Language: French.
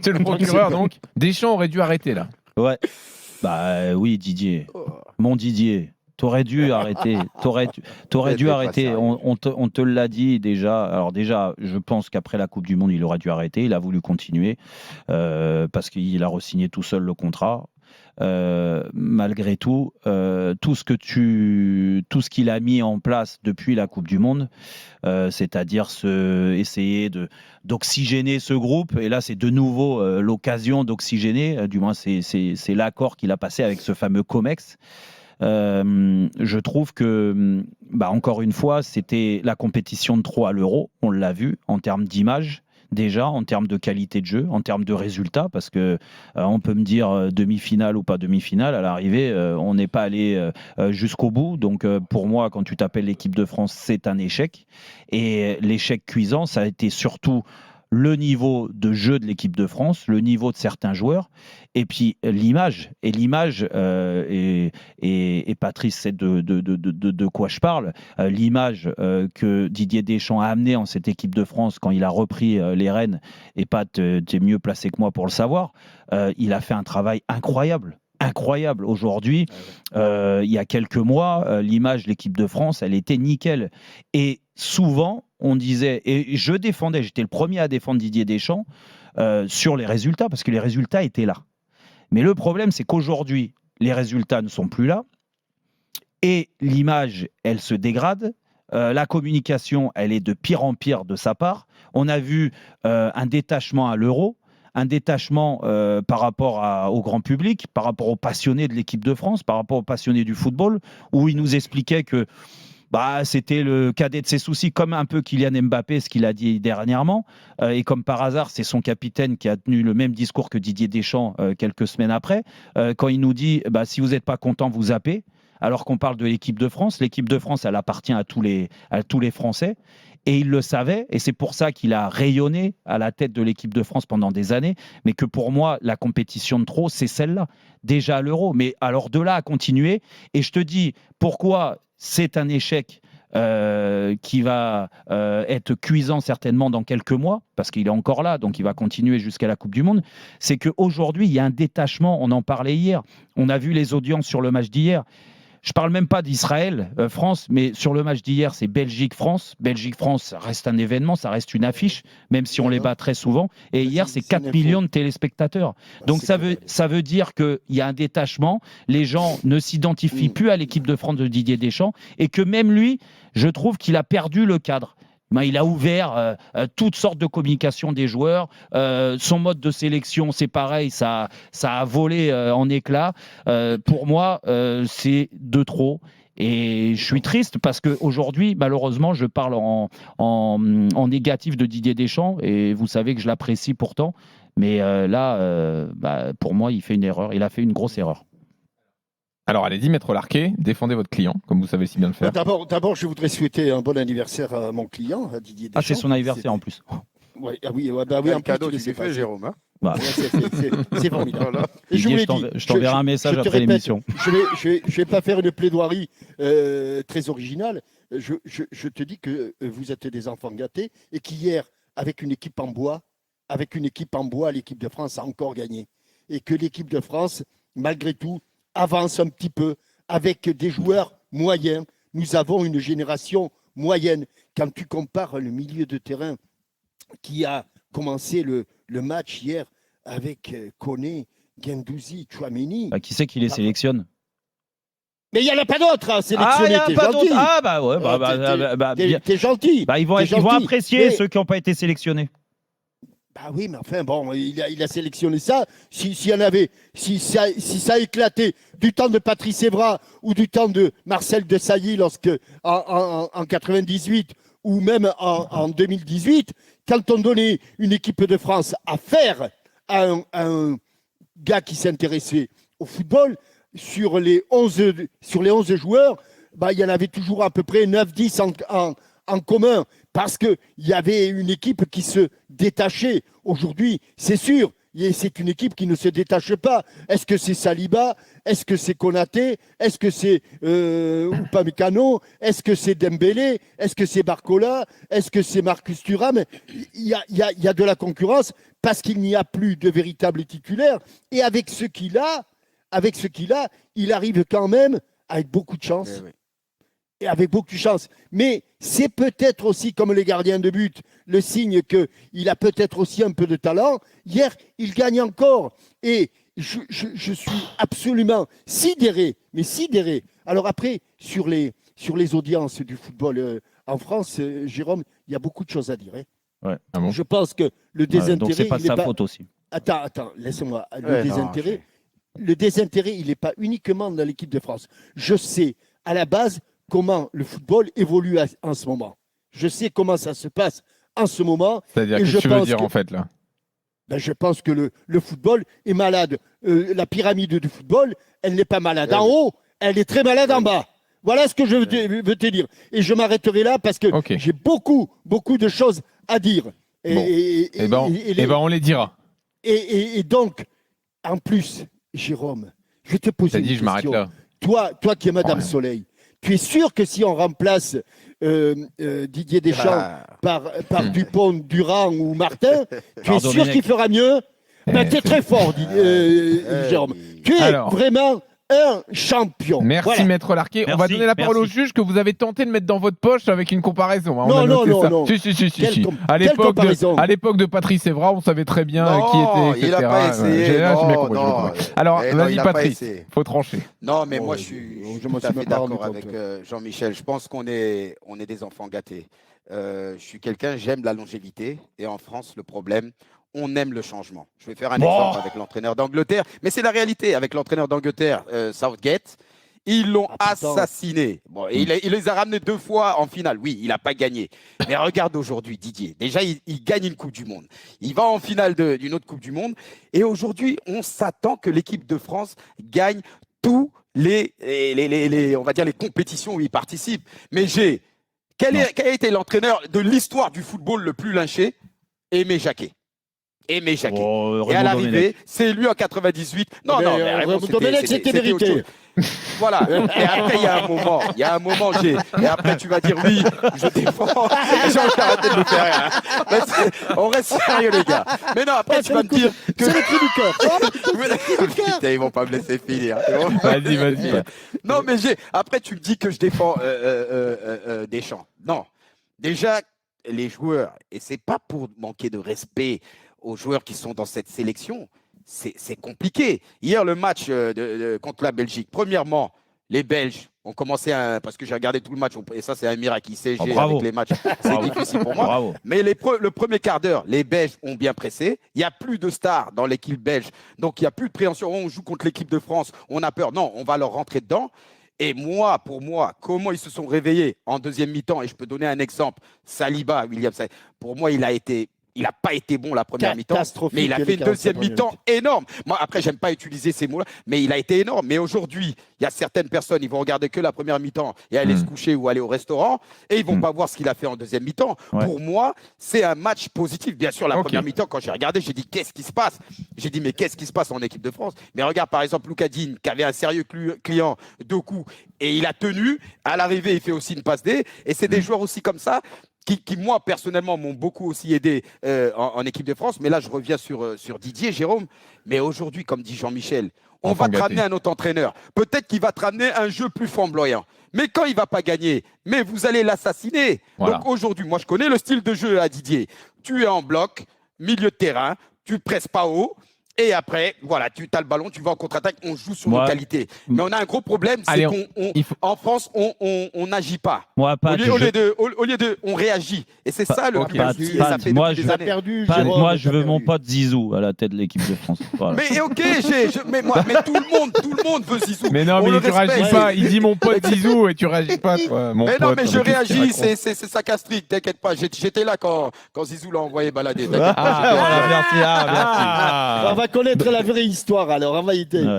Monsieur le procureur, donc, Deschamps aurait dû arrêter là. Ouais. Bah oui, Didier. Mon Didier. T'aurais dû arrêter. T'aurais dû arrêter. On te l'a dit déjà. Alors déjà, je pense qu'après la Coupe du Monde, il aurait dû arrêter. Il a voulu continuer parce qu'il a re-signé tout seul le contrat. Malgré tout, tout ce qu'il a mis en place depuis la Coupe du Monde, c'est-à-dire essayer d'oxygéner ce groupe, et là c'est de nouveau l'occasion d'oxygéner, du moins c'est l'accord qu'il a passé avec ce fameux COMEX. Je trouve que, encore une fois, c'était la compétition de trop à l'Euro, on l'a vu en termes d'image. Déjà, en termes de qualité de jeu, en termes de résultats, parce que on peut me dire demi-finale ou pas demi-finale, à l'arrivée, on n'est pas allé jusqu'au bout. Donc, pour moi, quand tu t'appelles l'équipe de France, c'est un échec. Et l'échec cuisant, ça a été surtout le niveau de jeu de l'équipe de France, le niveau de certains joueurs, et puis l'image. Et l'image, et Patrice sait de quoi je parle, l'image que Didier Deschamps a amenée en cette équipe de France quand il a repris les rênes, et Pat, tu es mieux placé que moi pour le savoir, il a fait un travail incroyable. Incroyable. Aujourd'hui, il y a quelques mois, l'image de l'équipe de France, elle était nickel. Et souvent, on disait, et je défendais, j'étais le premier à défendre Didier Deschamps sur les résultats, parce que les résultats étaient là. Mais le problème, c'est qu'aujourd'hui, les résultats ne sont plus là, et l'image, elle se dégrade. La communication, elle est de pire en pire de sa part. On a vu un détachement à l'Euro, un détachement par rapport au grand public, par rapport aux passionnés de l'équipe de France, par rapport aux passionnés du football, où il nous expliquait que c'était le cadet de ses soucis, comme un peu Kylian Mbappé, ce qu'il a dit dernièrement. Et comme par hasard, c'est son capitaine qui a tenu le même discours que Didier Deschamps quelques semaines après, quand il nous dit si vous n'êtes pas content, vous zappez. Alors qu'on parle de l'équipe de France. L'équipe de France, elle appartient à tous les Français. Et il le savait, et c'est pour ça qu'il a rayonné à la tête de l'équipe de France pendant des années, mais que pour moi, la compétition de trop, c'est celle-là, déjà à l'Euro. Mais alors de là à continuer, et je te dis pourquoi c'est un échec qui va être cuisant certainement dans quelques mois, parce qu'il est encore là, donc il va continuer jusqu'à la Coupe du Monde, c'est qu'aujourd'hui, il y a un détachement, on en parlait hier, on a vu les audiences sur le match d'hier. Je ne parle même pas d'Israël, France, mais sur le match d'hier, c'est Belgique-France. Belgique-France, ça reste un événement, ça reste une affiche, même si on les bat très souvent. Et hier, c'est 4 millions de téléspectateurs. Donc ça veut dire qu'il y a un détachement, les gens ne s'identifient plus à l'équipe de France de Didier Deschamps, et que même lui, je trouve qu'il a perdu le cadre. Il a ouvert toutes sortes de communication des joueurs. Son mode de sélection, c'est pareil, ça a volé en éclats. Pour moi, c'est de trop. Et je suis triste parce qu'aujourd'hui, malheureusement, je parle en négatif de Didier Deschamps. Et vous savez que je l'apprécie pourtant. Mais pour moi, il fait une erreur. Il a fait une grosse erreur. Alors, allez-y, Maître Larquet, défendez votre client, comme vous savez si bien le faire. D'abord, je voudrais souhaiter un bon anniversaire à mon client, à Didier Deschamps. Ah, c'est son anniversaire en plus. Oui, en cadeau, tu fait, Jérôme. Hein, c'est formidable. Voilà. Et je t'enverrai un message après l'émission. Je ne vais pas faire une plaidoirie très originale. Je te dis que vous êtes des enfants gâtés et qu'hier, avec une équipe en bois, l'équipe de France a encore gagné. Et que l'équipe de France, malgré tout, avance un petit peu avec des joueurs moyens. Nous avons une génération moyenne. Quand tu compares le milieu de terrain qui a commencé le match hier avec Koné, Guendouzi, Tchouaméni. Qui c'est qui les sélectionne? Mais il n'y en a pas d'autres à sélectionner. Ah, il n'y en a pas d'autres. T'es gentil. Ils vont apprécier ceux qui n'ont pas été sélectionnés. Oui, mais enfin, bon, il a sélectionné ça. Si ça éclatait du temps de Patrice Evra ou du temps de Marcel Desailly en 98 ou même en 2018, quand on donnait une équipe de France à faire à un gars qui s'intéressait au football, sur les 11 joueurs, il y en avait toujours à peu près 9-10 en commun, parce qu'il y avait une équipe qui se détachait. Aujourd'hui, c'est sûr, Et c'est une équipe qui ne se détache pas. Est-ce que c'est Saliba? Est-ce que c'est Konaté? Est-ce que c'est Upamecano? Est-ce que c'est Dembélé? Est-ce que c'est Barcola? Est-ce que c'est Marcus Thuram? Il y a de la concurrence parce qu'il n'y a plus de véritables titulaires. Et avec ce qu'il a, il arrive quand même avec beaucoup de chance. Oui. Et avec beaucoup de chance. Mais c'est peut-être aussi, comme les gardiens de but, le signe qu'il a peut-être aussi un peu de talent. Hier, il gagne encore. Et je suis absolument sidéré, mais sidéré. Alors après, sur les audiences du football en France, Jérôme, il y a beaucoup de choses à dire. Hein. Ouais. Ah bon? Je pense que le désintérêt... donc c'est pas il sa est faute aussi. Attends, laisse-moi. Ouais, Le désintérêt, il n'est pas uniquement dans l'équipe de France. Je sais, à la base, comment le football évolue en ce moment. Je sais comment ça se passe en ce moment. C'est-à-dire, Et qu'est-ce je que tu veux pense dire que- en fait là? Ben, je pense que le football est malade. La pyramide du football, elle n'est pas malade en haut, elle est très malade en bas. Voilà ce que je veux te dire. Et je m'arrêterai là parce que Ok. j'ai beaucoup de choses à dire. Bon. Eh ben, on les dira. Et donc, en plus, Jérôme, je vais te poser T'as une dit, je m'arrête question. là. Toi qui es Madame Ouais. Soleil, tu es sûr que si on remplace Didier Deschamps par Dupont, Durand ou Martin, tu es sûr Domenech. qu'il fera mieux? Ben, tu es très fort, Jérôme. Tu es Alors. vraiment un champion. Merci Voilà. Maître Larquet. On va Merci, donner la parole au merci. juge que vous avez tenté de mettre dans votre poche avec une comparaison. Hein. On a Non, noté non, ça. non. Si. Quelle À quelle comparaison? l'époque de Patrice Evra, on savait très bien Non, qui était, etc. il a pas essayé. J'ai bien Non, compris, j'ai non. compris. Alors, Eh non, vas-y il a pas Patrice, essayé. faut trancher. Non, mais Oh, moi, je je m'en suis tout à suis fait même pas rendu d'accord compte. avec Jean-Michel. Je pense qu'on est des enfants gâtés. Je suis quelqu'un, j'aime la longévité. Et en France, le problème, on aime le changement. Je vais faire un exemple avec l'entraîneur d'Angleterre. Mais c'est la réalité. Avec l'entraîneur d'Angleterre, Southgate, ils l'ont assassiné. Bon, et il les a ramenés 2 fois en finale. Oui, il n'a pas gagné. Mais regarde aujourd'hui, Didier. Déjà, il gagne une Coupe du Monde. Il va en finale d'une autre Coupe du Monde. Et aujourd'hui, on s'attend que l'équipe de France gagne tous on va dire les compétitions où il participe. Mais quel a été l'entraîneur de l'histoire du football le plus lynché? Aimé Jacquet. Aimé Jacquet. Oh, Et à Raymond l'arrivée, Domenech. c'est lui en 98. Non, Mais, non, mais Raymond, Domenech, c'était autre mérité. chose. Voilà. Et après, il y a un moment, et après, tu vas dire oui, je défends. Et j'ai encore arrêté de le faire rire. Mais on reste sérieux, les gars. Mais non, après, tu vas me dire que. C'est le cri du cœur. Putain, ils vont pas me laisser finir. Vas-y. Non, mais après, tu me dis que je défends Deschamps. Non. Déjà, les joueurs, et c'est pas pour manquer de respect aux joueurs qui sont dans cette sélection, c'est compliqué. Hier, le match contre la Belgique, premièrement, les Belges ont commencé parce que j'ai regardé tout le match, et ça, c'est un miracle. ICG avec les matchs, c'est difficile pour moi. Bravo. Mais le premier quart d'heure, les Belges ont bien pressé. Il n'y a plus de stars dans l'équipe belge. Donc, il n'y a plus de préhension. On joue contre l'équipe de France. On a peur. Non, on va leur rentrer dedans. Et pour moi, comment ils se sont réveillés en deuxième mi-temps, et je peux donner un exemple, Saliba, William, pour moi, il n'a pas été bon la première mi-temps, mais il a fait une deuxième mi-temps énorme. Moi, après, j'aime pas utiliser ces mots-là, mais il a été énorme. Mais aujourd'hui, il y a certaines personnes, ils vont regarder que la première mi-temps et aller se coucher ou aller au restaurant, et ils vont pas voir ce qu'il a fait en deuxième mi-temps. Ouais. Pour moi, c'est un match positif. Bien sûr, la première mi-temps, quand j'ai regardé, j'ai dit qu'est-ce qui se passe? J'ai dit mais qu'est-ce qui se passe en équipe de France? Mais regarde par exemple Lucas Digne, qui avait un sérieux client, Doku, et il a tenu. À l'arrivée, il fait aussi une passe D, et c'est des joueurs aussi comme ça. Qui, moi, personnellement, m'ont beaucoup aussi aidé en équipe de France. Mais là, je reviens sur Didier, Jérôme. Mais aujourd'hui, comme dit Jean-Michel, on va te ramener un autre entraîneur. Peut-être qu'il va te ramener un jeu plus flamboyant. Mais quand il ne va pas gagner, mais vous allez l'assassiner. Voilà. Donc aujourd'hui, moi, je connais le style de jeu à Didier. Tu es en bloc, milieu de terrain, tu ne presses pas haut. Et après, voilà, tu as le ballon, tu vas en contre-attaque, on joue sur nos qualités. Mais on a un gros problème, c'est qu'en France, on n'agit pas. Moi, Au lieu de, on réagit. Et c'est ça le plus compliqué. Ça fait moi, depuis des années. moi, je veux mon pote Zizou à la tête de l'équipe de France. Voilà. Mais ok, mais tout le monde veut Zizou. Mais non, mais tu réagis pas. Il dit mon pote Zizou et tu réagis pas, toi. Mais non, mais je réagis, c'est sarcastique, t'inquiète pas. J'étais là quand Zizou l'a envoyé balader. Voilà, merci. On va connaître la vraie histoire alors, en vérité.